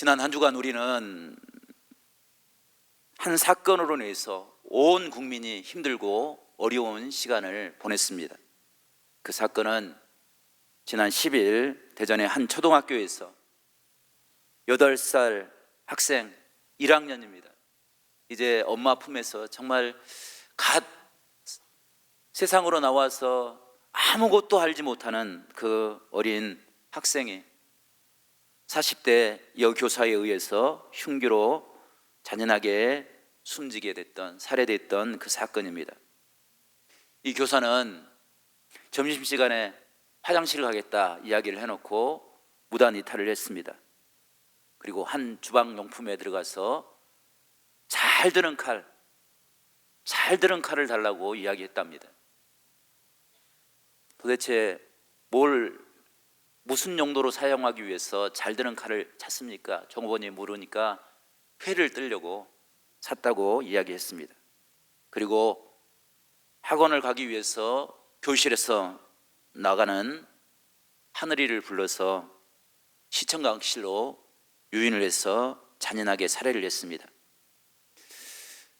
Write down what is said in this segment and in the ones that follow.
지난 한 주간 우리는 한 사건으로 인해서 온 국민이 힘들고 어려운 시간을 보냈습니다. 그 사건은 지난 10일 대전의 한 초등학교에서 8살 학생 1학년입니다. 이제 엄마 품에서 정말 갓 세상으로 나와서 아무것도 알지 못하는 그 어린 학생이 40대 여교사에 의해서 흉기로 잔인하게 숨지게 됐던, 살해됐던 그 사건입니다. 이 교사는 점심시간에 화장실을 가겠다 이야기를 해놓고 무단 이탈을 했습니다. 그리고 한 주방용품에 들어가서 잘 드는 칼을 달라고 이야기했답니다. 도대체 무슨 용도로 사용하기 위해서 잘 드는 칼을 찾습니까? 종업원이 물으니까 회를 뜨려고 샀다고 이야기했습니다. 그리고 학원을 가기 위해서 교실에서 나가는 하늘이를 불러서 시청각실로 유인을 해서 잔인하게 살해를 했습니다.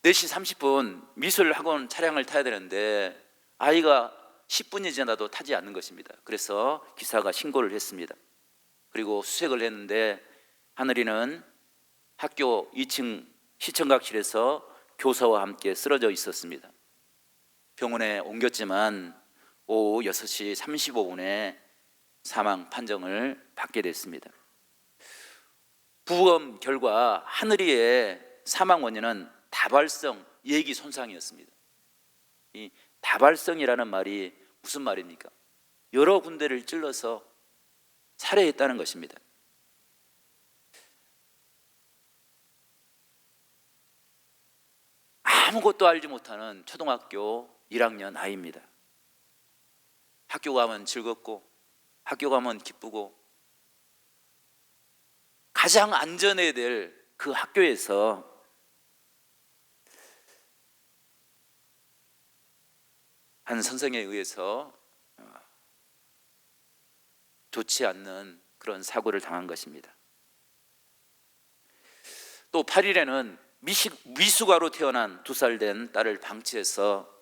4시 30분 미술학원 차량을 타야 되는데 아이가 10분이 지나도 타지 않는 것입니다. 그래서 기사가 신고를 했습니다. 그리고 수색을 했는데 하늘이는 학교 2층 시청각실에서 교사와 함께 쓰러져 있었습니다. 병원에 옮겼지만 오후 6시 35분에 사망 판정을 받게 됐습니다. 부검 결과 하늘이의 사망 원인은 다발성 예기 손상이었습니다. 이 다발성이라는 말이 무슨 말입니까? 여러 군데를 찔러서 살해했다는 것입니다. 아무것도 알지 못하는 초등학교 1학년 아이입니다. 학교 가면 즐겁고 학교 가면 기쁘고 가장 안전해야 될 그 학교에서 한 선생에 의해서 좋지 않는 그런 사고를 당한 것입니다. 또 8일에는 미숙아로 태어난 2살 된 딸을 방치해서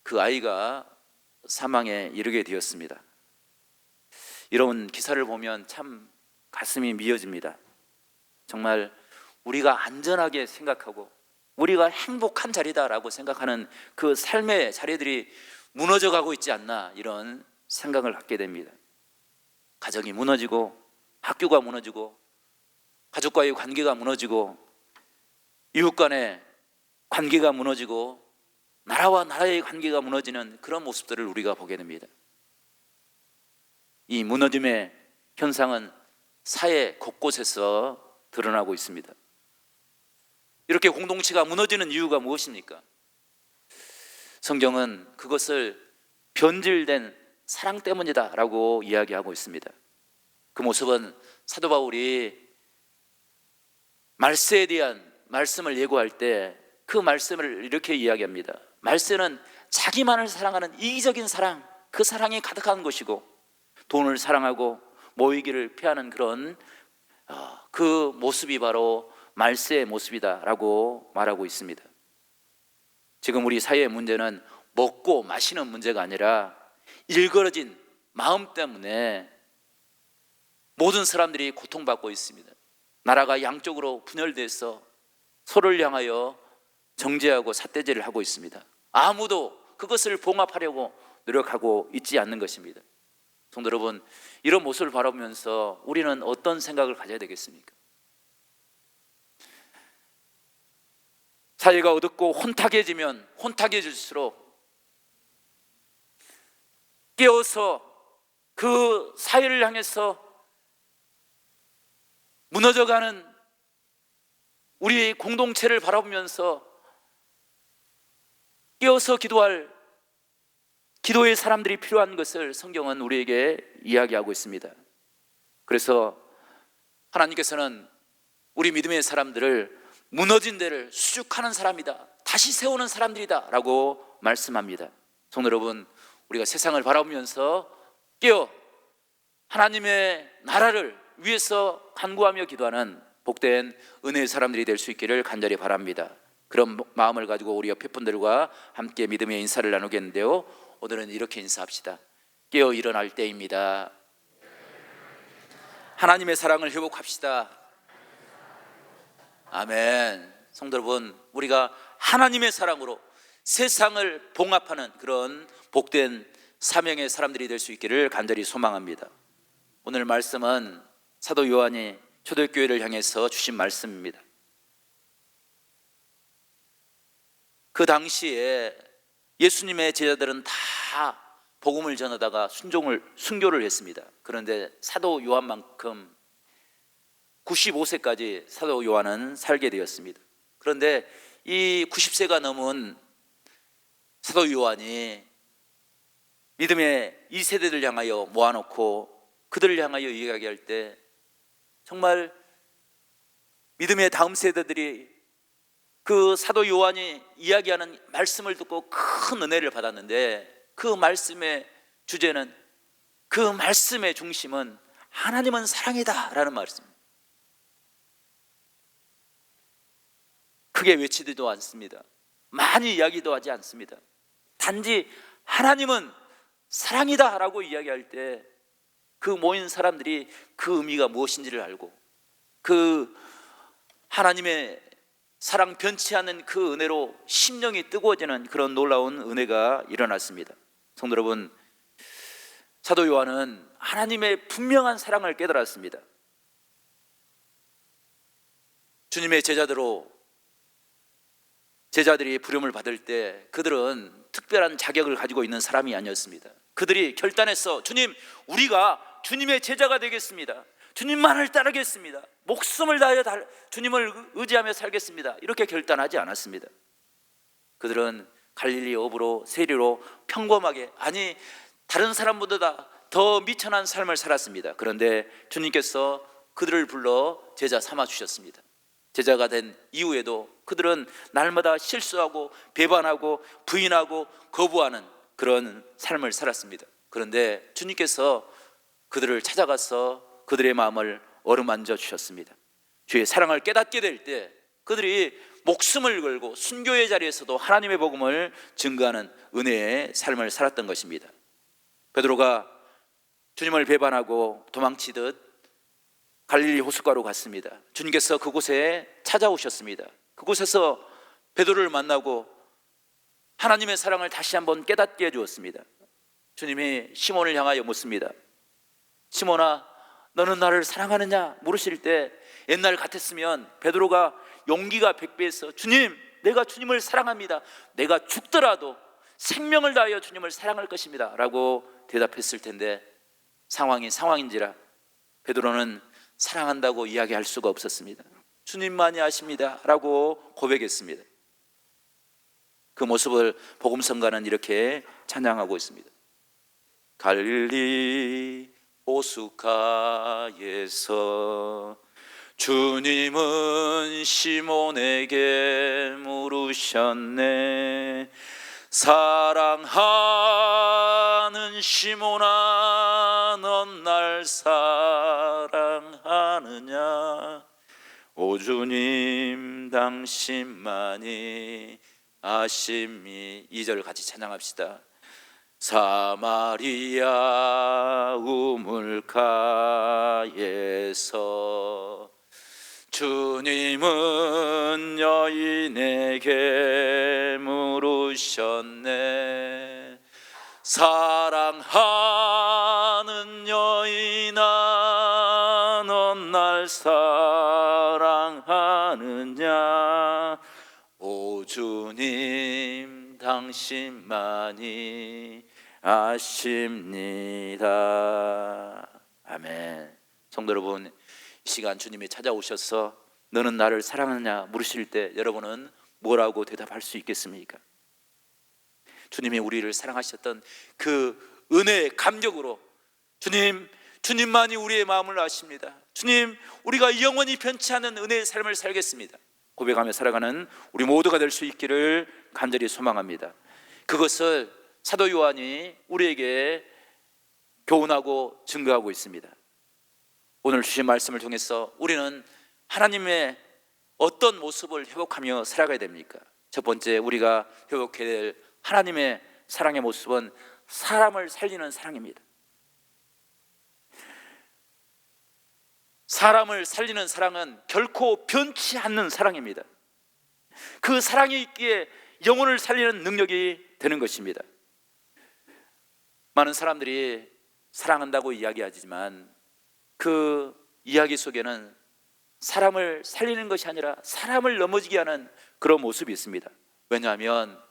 그 아이가 사망에 이르게 되었습니다. 이런 기사를 보면 참 가슴이 미어집니다. 정말 우리가 안전하게 생각하고 우리가 행복한 자리다라고 생각하는 그 삶의 자리들이 무너져가고 있지 않나, 이런 생각을 갖게 됩니다. 가정이 무너지고 학교가 무너지고 가족과의 관계가 무너지고 이웃 간의 관계가 무너지고 나라와 나라의 관계가 무너지는 그런 모습들을 우리가 보게 됩니다. 이 무너짐의 현상은 사회 곳곳에서 드러나고 있습니다. 이렇게 공동체가 무너지는 이유가 무엇입니까? 성경은 그것을 변질된 사랑 때문이다 라고 이야기하고 있습니다. 그 모습은 사도 바울이 말세에 대한 말씀을 예고할 때 그 말씀을 이렇게 이야기합니다. 말세는 자기만을 사랑하는 이기적인 사랑, 그 사랑이 가득한 것이고 돈을 사랑하고 모이기를 피하는 그런 그 모습이 바로 말세의 모습이다 라고 말하고 있습니다. 지금 우리 사회의 문제는 먹고 마시는 문제가 아니라 일그러진 마음 때문에 모든 사람들이 고통받고 있습니다. 나라가 양쪽으로 분열돼서 서로를 향하여 정죄하고 삿대질을 하고 있습니다. 아무도 그것을 봉합하려고 노력하고 있지 않는 것입니다. 성도 여러분, 이런 모습을 바라보면서 우리는 어떤 생각을 가져야 되겠습니까? 사회가 어둡고 혼탁해지면 혼탁해질수록 깨어서 그 사회를 향해서 무너져가는 우리 공동체를 바라보면서 깨어서 기도할 기도의 사람들이 필요한 것을 성경은 우리에게 이야기하고 있습니다. 그래서 하나님께서는 우리 믿음의 사람들을 무너진 데를 수축하는 사람이다, 다시 세우는 사람들이다 라고 말씀합니다. 성도 여러분, 우리가 세상을 바라보면서 깨어 하나님의 나라를 위해서 간구하며 기도하는 복된 은혜의 사람들이 될 수 있기를 간절히 바랍니다. 그런 마음을 가지고 우리 옆에 분들과 함께 믿음의 인사를 나누겠는데요, 오늘은 이렇게 인사합시다. 깨어 일어날 때입니다. 하나님의 사랑을 회복합시다. 아멘. 성도 여러분, 우리가 하나님의 사랑으로 세상을 봉합하는 그런 복된 사명의 사람들이 될 수 있기를 간절히 소망합니다. 오늘 말씀은 사도 요한이 초대교회를 향해서 주신 말씀입니다. 그 당시에 예수님의 제자들은 다 복음을 전하다가 순교를 했습니다. 그런데 사도 요한만큼 95세까지 사도 요한은 살게 되었습니다. 그런데 이 90세가 넘은 사도 요한이 믿음의 이 세대를 향하여 모아놓고 그들을 향하여 이야기할 때 정말 믿음의 다음 세대들이 그 사도 요한이 이야기하는 말씀을 듣고 큰 은혜를 받았는데, 그 말씀의 주제는, 그 말씀의 중심은 하나님은 사랑이다 라는 말씀입니다. 크게 외치지도 않습니다. 많이 이야기도 하지 않습니다. 단지 하나님은 사랑이다 라고 이야기할 때 그 모인 사람들이 그 의미가 무엇인지를 알고 그 하나님의 사랑 변치 않는 그 은혜로 심령이 뜨거워지는 그런 놀라운 은혜가 일어났습니다. 성도 여러분, 사도 요한은 하나님의 분명한 사랑을 깨달았습니다. 주님의 제자들이 부름을 받을 때 그들은 특별한 자격을 가지고 있는 사람이 아니었습니다. 그들이 결단했어. 주님, 우리가 주님의 제자가 되겠습니다. 주님만을 따르겠습니다. 목숨을 다하여 주님을 의지하며 살겠습니다. 이렇게 결단하지 않았습니다. 그들은 갈릴리 어부로 세리로 평범하게, 아니 다른 사람보다 더 미천한 삶을 살았습니다. 그런데 주님께서 그들을 불러 제자 삼아 주셨습니다. 제자가 된 이후에도 그들은 날마다 실수하고 배반하고 부인하고 거부하는 그런 삶을 살았습니다. 그런데 주님께서 그들을 찾아가서 그들의 마음을 어루만져 주셨습니다. 주의 사랑을 깨닫게 될 때 그들이 목숨을 걸고 순교의 자리에서도 하나님의 복음을 증거하는 은혜의 삶을 살았던 것입니다. 베드로가 주님을 배반하고 도망치듯 갈릴리 호숫가로 갔습니다. 주님께서 그곳에 찾아오셨습니다. 그곳에서 베드로를 만나고 하나님의 사랑을 다시 한번 깨닫게 해주었습니다. 주님이 시몬을 향하여 묻습니다. 시몬아, 너는 나를 사랑하느냐 물으실 때 옛날 같았으면 베드로가 용기가 100배에서 주님, 내가 주님을 사랑합니다. 내가 죽더라도 생명을 다하여 주님을 사랑할 것입니다 라고 대답했을 텐데, 상황인지라 베드로는 사랑한다고 이야기할 수가 없었습니다. 주님만이 아십니다 라고 고백했습니다. 그 모습을 복음성가는 이렇게 찬양하고 있습니다. 갈릴리 호숫가에서 주님은 시몬에게 물으셨네. 사랑하는 시몬아, 넌 날 사랑하느냐? 오 주님, 당신만이 아심이. 2절 같이 찬양합시다. 사마리아 우물가에서 주님은 여인에게 물으셨네. 사랑하는 여인아, 넌 날 사랑하느냐? 오 주님, 당신만이 아십니다. 아멘. 성도 여러분, 이 시간 주님이 찾아오셔서 너는 나를 사랑하느냐 물으실 때 여러분은 뭐라고 대답할 수 있겠습니까? 주님이 우리를 사랑하셨던 그 은혜의 감격으로, 주님만이 우리의 마음을 아십니다. 주님, 우리가 영원히 변치 않는 은혜의 삶을 살겠습니다 고백하며 살아가는 우리 모두가 될 수 있기를 간절히 소망합니다. 그것을 사도 요한이 우리에게 교훈하고 증거하고 있습니다. 오늘 주신 말씀을 통해서 우리는 하나님의 어떤 모습을 회복하며 살아가야 됩니까? 첫 번째, 우리가 회복해야 될 하나님의 사랑의 모습은 사람을 살리는 사랑입니다. 사람을 살리는 사랑은 결코 변치 않는 사랑입니다. 그 사랑이 있기에 영혼을 살리는 능력이 되는 것입니다. 많은 사람들이 사랑한다고 이야기하지만 그 이야기 속에는 사람을 살리는 것이 아니라 사람을 넘어지게 하는 그런 모습이 있습니다. 왜냐하면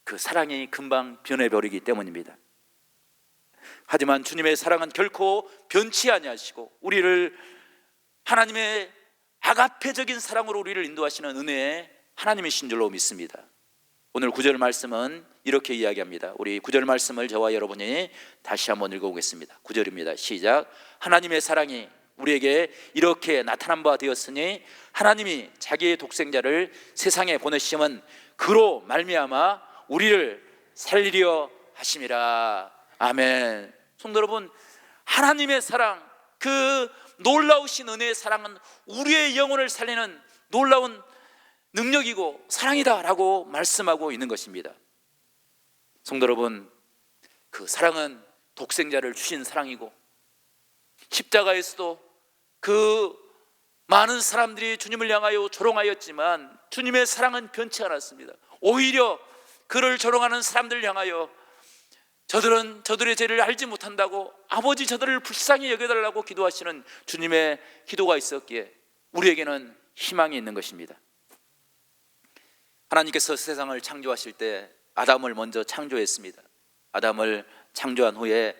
그 사랑이 금방 변해버리기 때문입니다. 하지만 주님의 사랑은 결코 변치 아니하시고 우리를 하나님의 아가페적인 사랑으로 우리를 인도하시는 은혜의 하나님이신 줄로 믿습니다. 오늘 9절 말씀은 이렇게 이야기합니다. 우리 9절 말씀을 저와 여러분이 다시 한번 읽어보겠습니다. 9절입니다. 시작. 하나님의 사랑이 우리에게 이렇게 나타난 바 되었으니 하나님이 자기의 독생자를 세상에 보내심은 그로 말미암아 우리를 살리려 하심이라. 아멘. 성도 여러분, 하나님의 사랑, 그 놀라우신 은혜의 사랑은 우리의 영혼을 살리는 놀라운 능력이고 사랑이다라고 말씀하고 있는 것입니다. 성도 여러분, 그 사랑은 독생자를 주신 사랑이고 십자가에서도 그 많은 사람들이 주님을 향하여 조롱하였지만 주님의 사랑은 변치 않았습니다. 오히려 그를 조롱하는 사람들을 향하여 저들은 저들의 죄를 알지 못한다고 아버지 저들을 불쌍히 여겨달라고 기도하시는 주님의 기도가 있었기에 우리에게는 희망이 있는 것입니다. 하나님께서 세상을 창조하실 때 아담을 먼저 창조했습니다. 아담을 창조한 후에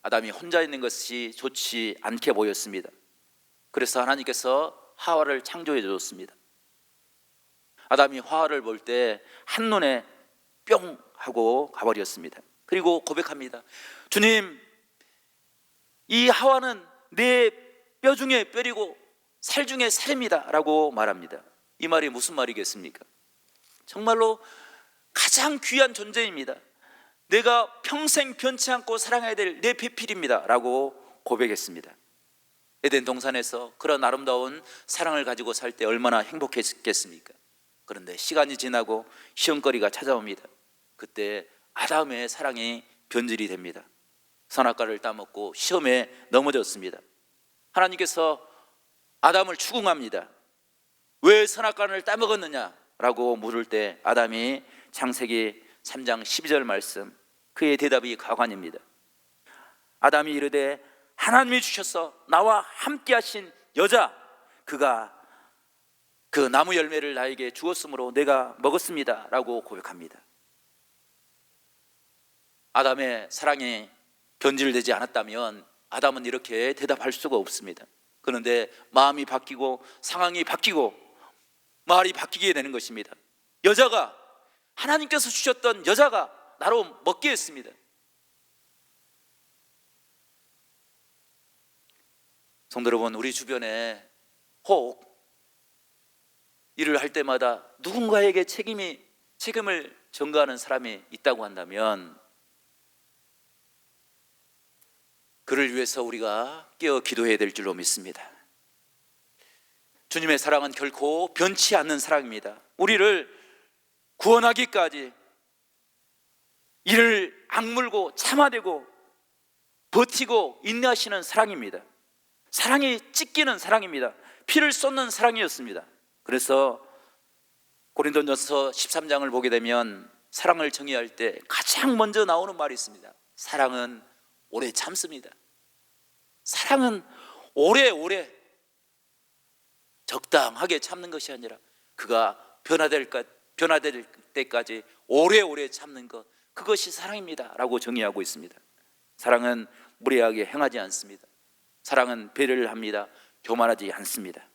아담이 혼자 있는 것이 좋지 않게 보였습니다. 그래서 하나님께서 하와를 창조해 주셨습니다. 아담이 하와를 볼 때 한눈에 뿅 하고 가버렸습니다. 그리고 고백합니다. 주님, 이 하와는 내 뼈 중에 뼈이고 살 중에 살입니다 라고 말합니다. 이 말이 무슨 말이겠습니까? 정말로 가장 귀한 존재입니다. 내가 평생 변치 않고 사랑해야 될 내 배필입니다 라고 고백했습니다. 에덴 동산에서 그런 아름다운 사랑을 가지고 살 때 얼마나 행복했겠습니까? 그런데 시간이 지나고 시험거리가 찾아옵니다. 그때 아담의 사랑이 변질이 됩니다. 선악과를 따먹고 시험에 넘어졌습니다. 하나님께서 아담을 추궁합니다. 왜 선악과를 따먹었느냐 라고 물을 때 아담이 창세기 3장 12절 말씀, 그의 대답이 가관입니다. 아담이 이르되 하나님이 주셔서 나와 함께 하신 여자, 그가 그 나무 열매를 나에게 주었으므로 내가 먹었습니다 라고 고백합니다. 아담의 사랑이 변질되지 않았다면 아담은 이렇게 대답할 수가 없습니다. 그런데 마음이 바뀌고 상황이 바뀌고 말이 바뀌게 되는 것입니다. 여자가, 하나님께서 주셨던 여자가 나로 먹게 했습니다. 성도 여러분, 우리 주변에 혹 일을 할 때마다 누군가에게 책임을 전가하는 사람이 있다고 한다면 그를 위해서 우리가 깨어 기도해야 될 줄로 믿습니다. 주님의 사랑은 결코 변치 않는 사랑입니다. 우리를 구원하기까지 이를 악물고 참아대고 버티고 인내하시는 사랑입니다. 사랑이 찢기는 사랑입니다. 피를 쏟는 사랑이었습니다. 그래서 고린도전서 13장을 보게 되면 사랑을 정의할 때 가장 먼저 나오는 말이 있습니다. 사랑은 오래 참습니다. 사랑은 오래오래 적당하게 참는 것이 아니라 그가 변화될 때까지 오래오래 참는 것, 그것이 사랑입니다 라고 정의하고 있습니다. 사랑은 무례하게 행하지 않습니다. 사랑은 배려를 합니다. 교만하지 않습니다.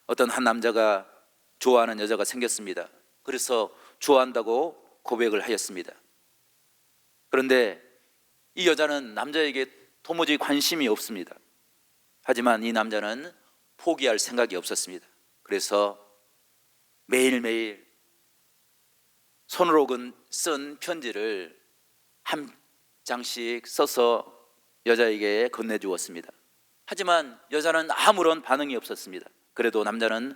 어떤 한 남자가 좋아하는 여자가 생겼습니다. 그래서 좋아한다고 고백을 하였습니다. 그런데 이 여자는 남자에게 도무지 관심이 없습니다. 하지만 이 남자는 포기할 생각이 없었습니다. 그래서 매일매일 손으로 쓴 편지를 한 장씩 써서 여자에게 건네주었습니다. 하지만 여자는 아무런 반응이 없었습니다. 그래도 남자는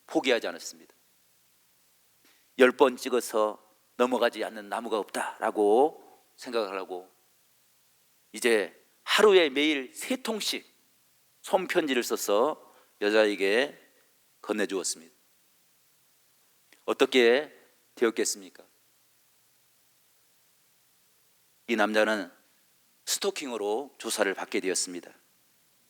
포기하지 않았습니다. 10번 찍어서 넘어가지 않는 나무가 없다라고 생각을 하고 이제 하루에 매일 3통씩 손편지를 써서 여자에게 건네주었습니다. 어떻게 되었겠습니까? 이 남자는 스토킹으로 조사를 받게 되었습니다.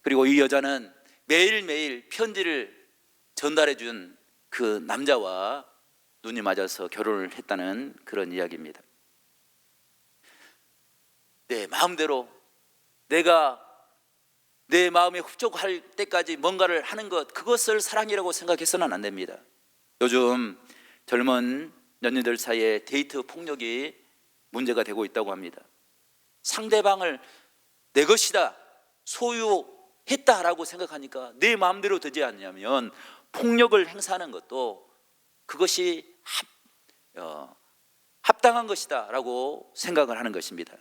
그리고 이 여자는 매일매일 편지를 전달해 준 그 남자와 눈이 맞아서 결혼을 했다는 그런 이야기입니다. 내 마음대로 내가 내 마음에 흡족할 때까지 뭔가를 하는 것, 그것을 사랑이라고 생각해서는 안 됩니다. 요즘 젊은 연인들 사이에 데이트 폭력이 문제가 되고 있다고 합니다. 상대방을 내 것이다, 소유했다라고 생각하니까 내 마음대로 되지 않냐면 폭력을 행사하는 것도 그것이 합당한 것이다 라고 생각을 하는 것입니다.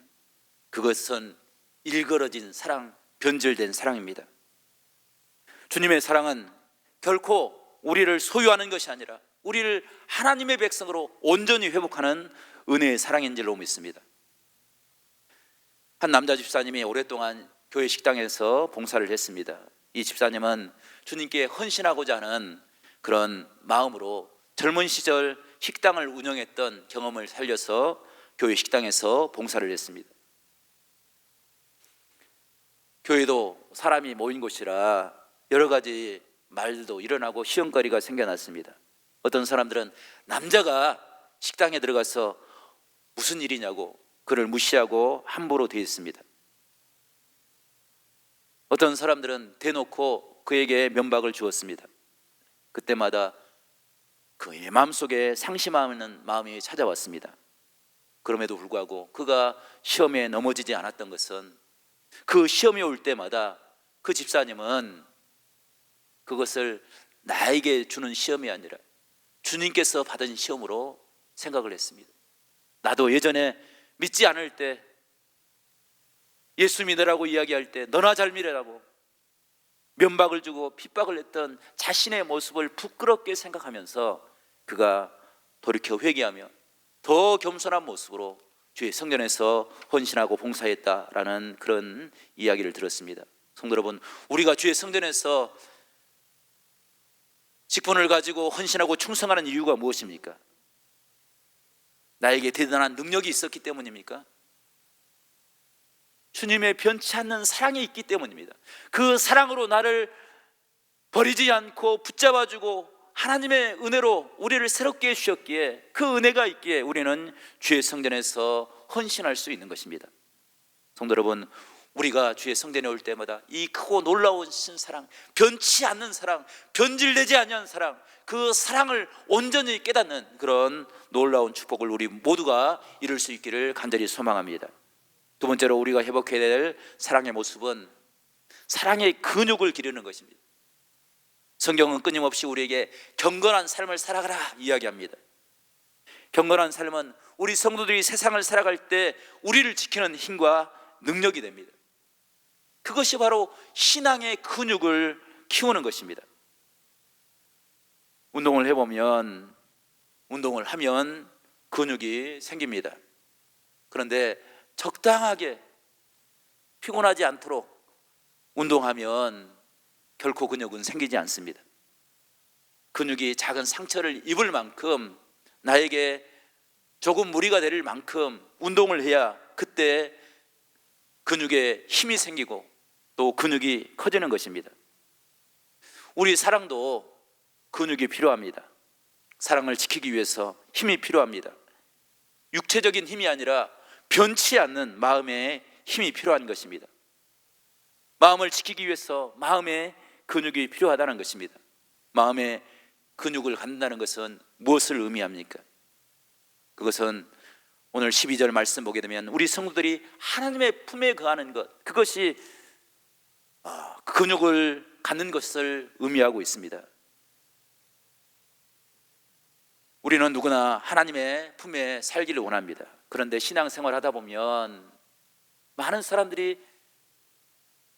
그것은 일그러진 사랑, 변질된 사랑입니다. 주님의 사랑은 결코 우리를 소유하는 것이 아니라 우리를 하나님의 백성으로 온전히 회복하는 은혜의 사랑인 줄로 믿습니다. 한 남자 집사님이 오랫동안 교회 식당에서 봉사를 했습니다. 이 집사님은 주님께 헌신하고자 하는 그런 마음으로 젊은 시절 식당을 운영했던 경험을 살려서 교회 식당에서 봉사를 했습니다. 교회도 사람이 모인 곳이라 여러 가지 말도 일어나고 시험거리가 생겨났습니다. 어떤 사람들은 남자가 식당에 들어가서 무슨 일이냐고 그를 무시하고 함부로 대했습니다. 어떤 사람들은 대놓고 그에게 면박을 주었습니다. 그때마다 그의 마음속에 상심하는 마음이 찾아왔습니다. 그럼에도 불구하고 그가 시험에 넘어지지 않았던 것은 그 시험이 올 때마다 그 집사님은 그것을 나에게 주는 시험이 아니라 주님께서 받은 시험으로 생각을 했습니다. 나도 예전에 믿지 않을 때 예수 믿으라고 이야기할 때 너나 잘 믿으라고 면박을 주고 핍박을 했던 자신의 모습을 부끄럽게 생각하면서 그가 돌이켜 회개하며 더 겸손한 모습으로 주의 성전에서 헌신하고 봉사했다라는 그런 이야기를 들었습니다. 성도 여러분, 우리가 주의 성전에서 직분을 가지고 헌신하고 충성하는 이유가 무엇입니까? 나에게 대단한 능력이 있었기 때문입니까? 주님의 변치 않는 사랑이 있기 때문입니다. 그 사랑으로 나를 버리지 않고 붙잡아주고 하나님의 은혜로 우리를 새롭게 해주셨기에 그 은혜가 있기에 우리는 주의 성전에서 헌신할 수 있는 것입니다. 성도 여러분, 우리가 주의 성전에 올 때마다 이 크고 놀라우신 사랑, 변치 않는 사랑, 변질되지 않는 사랑, 그 사랑을 온전히 깨닫는 그런 놀라운 축복을 우리 모두가 이룰 수 있기를 간절히 소망합니다. 두 번째로 우리가 회복해야 될 사랑의 모습은 사랑의 근육을 기르는 것입니다. 성경은 끊임없이 우리에게 경건한 삶을 살아가라 이야기합니다. 경건한 삶은 우리 성도들이 세상을 살아갈 때 우리를 지키는 힘과 능력이 됩니다. 그것이 바로 신앙의 근육을 키우는 것입니다. 운동을 해보면, 운동을 하면 근육이 생깁니다. 그런데 적당하게 피곤하지 않도록 운동하면 결코 근육은 생기지 않습니다. 근육이 작은 상처를 입을 만큼, 나에게 조금 무리가 될 만큼 운동을 해야 그때 근육에 힘이 생기고 또 근육이 커지는 것입니다. 우리 사랑도 근육이 필요합니다. 사랑을 지키기 위해서 힘이 필요합니다. 육체적인 힘이 아니라 변치 않는 마음의 힘이 필요한 것입니다. 마음을 지키기 위해서 마음의 근육이 필요하다는 것입니다. 마음의 근육을 갖는다는 것은 무엇을 의미합니까? 그것은 오늘 12절 말씀 보게 되면 우리 성도들이 하나님의 품에 거하는 것, 그것이 근육을 갖는 것을 의미하고 있습니다. 우리는 누구나 하나님의 품에 살기를 원합니다. 그런데 신앙생활 하다 보면 많은 사람들이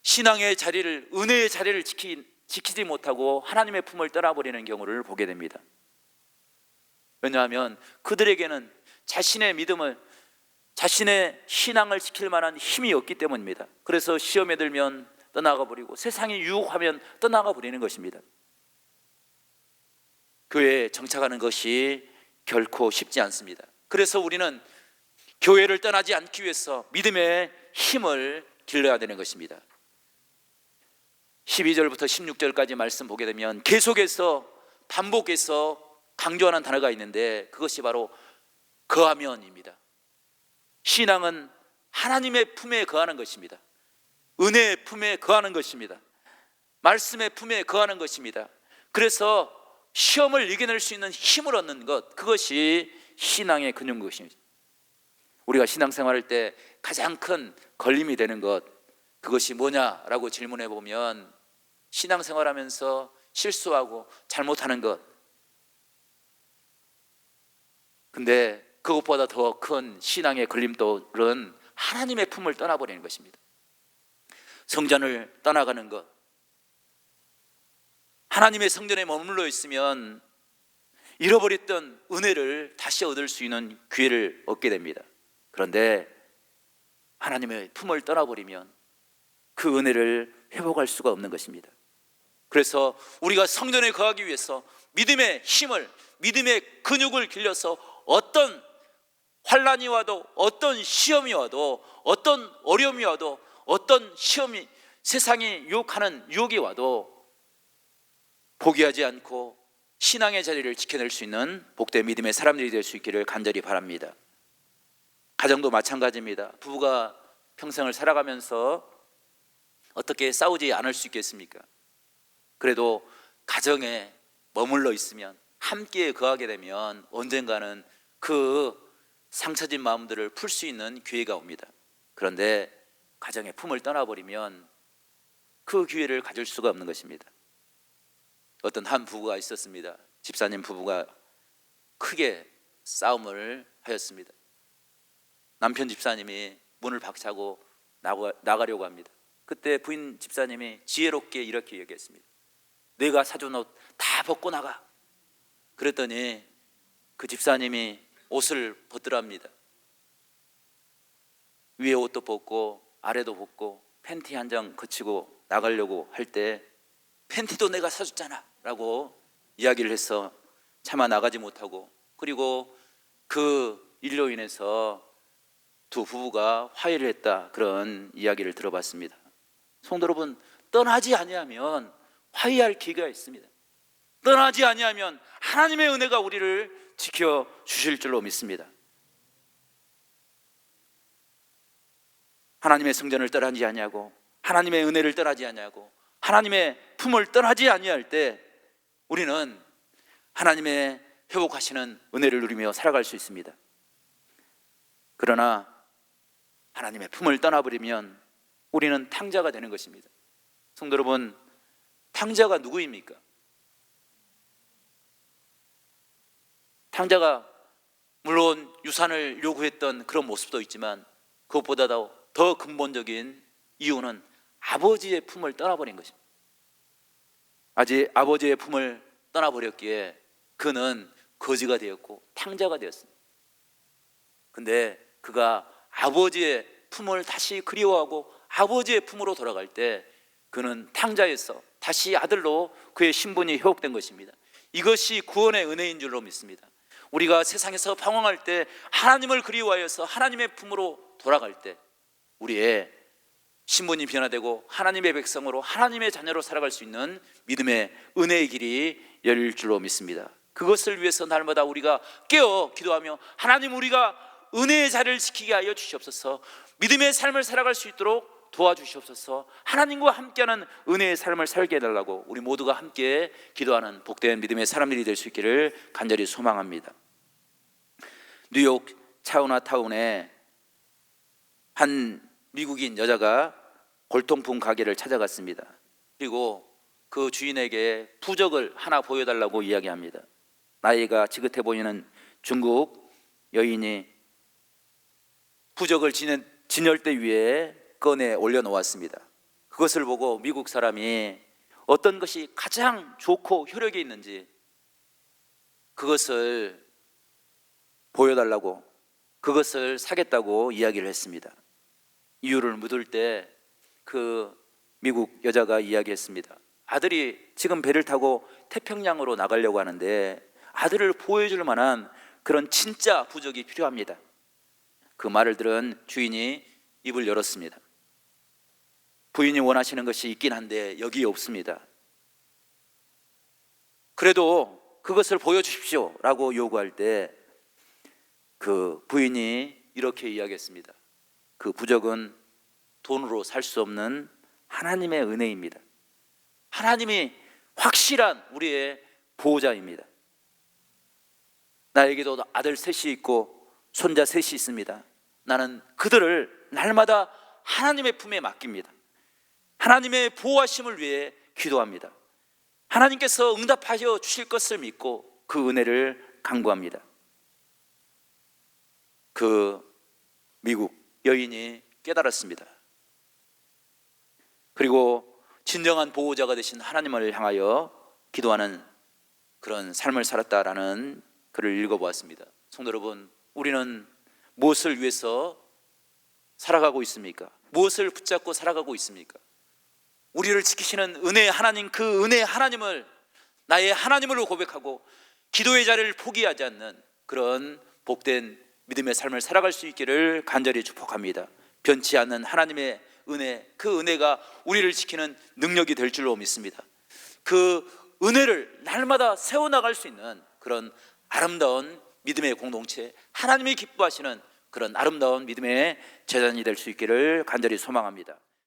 신앙의 자리를, 은혜의 자리를 지키지 못하고 하나님의 품을 떠나버리는 경우를 보게 됩니다. 왜냐하면 그들에게는 자신의 믿음을, 자신의 신앙을 지킬 만한 힘이 없기 때문입니다. 그래서 시험에 들면 떠나가 버리고 세상이 유혹하면 떠나가 버리는 것입니다. 교회에 정착하는 것이 결코 쉽지 않습니다. 그래서 우리는 교회를 떠나지 않기 위해서 믿음의 힘을 길러야 되는 것입니다. 12절부터 16절까지 말씀 보게 되면 계속해서 반복해서 강조하는 단어가 있는데 그것이 바로 거하면입니다. 신앙은 하나님의 품에 거하는 것입니다. 은혜의 품에 거하는 것입니다. 말씀의 품에 거하는 것입니다. 그래서 시험을 이겨낼 수 있는 힘을 얻는 것, 그것이 신앙의 근육인 것입니다. 우리가 신앙생활할 때 가장 큰 걸림이 되는 것, 그것이 뭐냐라고 질문해 보면 신앙생활하면서 실수하고 잘못하는 것. 근데 그것보다 더 큰 신앙의 걸림돌은 하나님의 품을 떠나버리는 것입니다. 성전을 떠나가는 것. 하나님의 성전에 머물러 있으면 잃어버렸던 은혜를 다시 얻을 수 있는 기회를 얻게 됩니다. 그런데 하나님의 품을 떠나버리면 그 은혜를 회복할 수가 없는 것입니다. 그래서 우리가 성전에 거하기 위해서 믿음의 힘을, 믿음의 근육을 길러서 어떤 환난이 와도, 어떤 시험이 와도, 어떤 어려움이 와도, 어떤 시험이, 세상이 유혹하는 유혹이 와도 포기하지 않고 신앙의 자리를 지켜낼 수 있는 복된 믿음의 사람들이 될 수 있기를 간절히 바랍니다. 가정도 마찬가지입니다. 부부가 평생을 살아가면서 어떻게 싸우지 않을 수 있겠습니까? 그래도 가정에 머물러 있으면, 함께 거하게 되면 언젠가는 그 상처진 마음들을 풀 수 있는 기회가 옵니다. 그런데 가정의 품을 떠나버리면 그 기회를 가질 수가 없는 것입니다. 어떤 한 부부가 있었습니다. 집사님 부부가 크게 싸움을 하였습니다. 남편 집사님이 문을 박차고 나가려고 합니다. 그때 부인 집사님이 지혜롭게 이렇게 얘기했습니다. 내가 사준 옷 다 벗고 나가. 그랬더니 그 집사님이 옷을 벗더랍니다. 위에 옷도 벗고 아래도 벗고 팬티 한 장 거치고 나가려고 할 때 팬티도 내가 사줬잖아 라고 이야기를 해서 차마 나가지 못하고, 그리고 그 일로 인해서 두 부부가 화해를 했다, 그런 이야기를 들어봤습니다. 성도 여러분, 떠나지 아니하면 화해할 기회가 있습니다. 떠나지 아니하면 하나님의 은혜가 우리를 지켜주실 줄로 믿습니다. 하나님의 성전을 떠나지 아니하고 하나님의 은혜를 떠나지 아니하고 하나님의 품을 떠나지 아니할 때 우리는 하나님의 회복하시는 은혜를 누리며 살아갈 수 있습니다. 그러나 하나님의 품을 떠나버리면 우리는 탕자가 되는 것입니다. 성도 여러분, 탕자가 누구입니까? 탕자가 물론 유산을 요구했던 그런 모습도 있지만 그것보다도 더 근본적인 이유는 아버지의 품을 떠나버린 것입니다. 아직 아버지의 품을 떠나버렸기에 그는 거지가 되었고 탕자가 되었습니다. 근데 그가 아버지의 품을 다시 그리워하고 아버지의 품으로 돌아갈 때 그는 탕자에서 다시 아들로 그의 신분이 회복된 것입니다. 이것이 구원의 은혜인 줄로 믿습니다. 우리가 세상에서 방황할 때 하나님을 그리워하여서 하나님의 품으로 돌아갈 때 우리의 신분이 변화되고 하나님의 백성으로, 하나님의 자녀로 살아갈 수 있는 믿음의 은혜의 길이 열릴 줄로 믿습니다. 그것을 위해서 날마다 우리가 깨어 기도하며 하나님, 우리가 은혜의 자리를 지키게 하여 주시옵소서, 믿음의 삶을 살아갈 수 있도록 도와주시옵소서, 하나님과 함께하는 은혜의 삶을 살게 해달라고 우리 모두가 함께 기도하는 복된 믿음의 사람들이 될 수 있기를 간절히 소망합니다. 뉴욕 차이나타운에 한 미국인 여자가 골동품 가게를 찾아갔습니다. 그리고 그 주인에게 부적을 하나 보여달라고 이야기합니다. 나이가 지긋해 보이는 중국 여인이 부적을 진열대 위에 꺼내 올려놓았습니다. 그것을 보고 미국 사람이 어떤 것이 가장 좋고 효력이 있는지 그것을 보여달라고, 그것을 사겠다고 이야기를 했습니다. 이유를 묻을 때 그 미국 여자가 이야기했습니다. 아들이 지금 배를 타고 태평양으로 나가려고 하는데 아들을 보여줄 만한 그런 진짜 부적이 필요합니다. 그 말을 들은 주인이 입을 열었습니다. 부인이 원하시는 것이 있긴 한데 여기에 없습니다. 그래도 그것을 보여주십시오 라고 요구할 때 그 부인이 이렇게 이야기했습니다. 그 부적은 돈으로 살 수 없는 하나님의 은혜입니다. 하나님이 확실한 우리의 보호자입니다. 나에게도 아들 셋이 있고 손자 셋이 있습니다. 나는 그들을 날마다 하나님의 품에 맡깁니다. 하나님의 보호하심을 위해 기도합니다. 하나님께서 응답하여 주실 것을 믿고 그 은혜를 간구합니다. 그 미국 여인이 깨달았습니다. 그리고 진정한 보호자가 되신 하나님을 향하여 기도하는 그런 삶을 살았다라는 글을 읽어보았습니다. 성도 여러분, 우리는 무엇을 위해서 살아가고 있습니까? 무엇을 붙잡고 살아가고 있습니까? 우리를 지키시는 은혜의 하나님, 그 은혜의 하나님을 나의 하나님으로 고백하고 기도의 자리를 포기하지 않는 그런 복된 믿음의 삶을 살아갈 수 있기를 간절히 축복합니다. 변치 않는 하나님의 은혜, 그 은혜가 우리를 지키는 능력이 될 줄로 믿습니다. 그 은혜를 날마다 세워나갈 수 있는 그런 아름다운 믿음의 공동체, 하나님이 기뻐하시는 그런 아름다운 믿음의 재단이 될 수 있기를 간절히 소망합니다.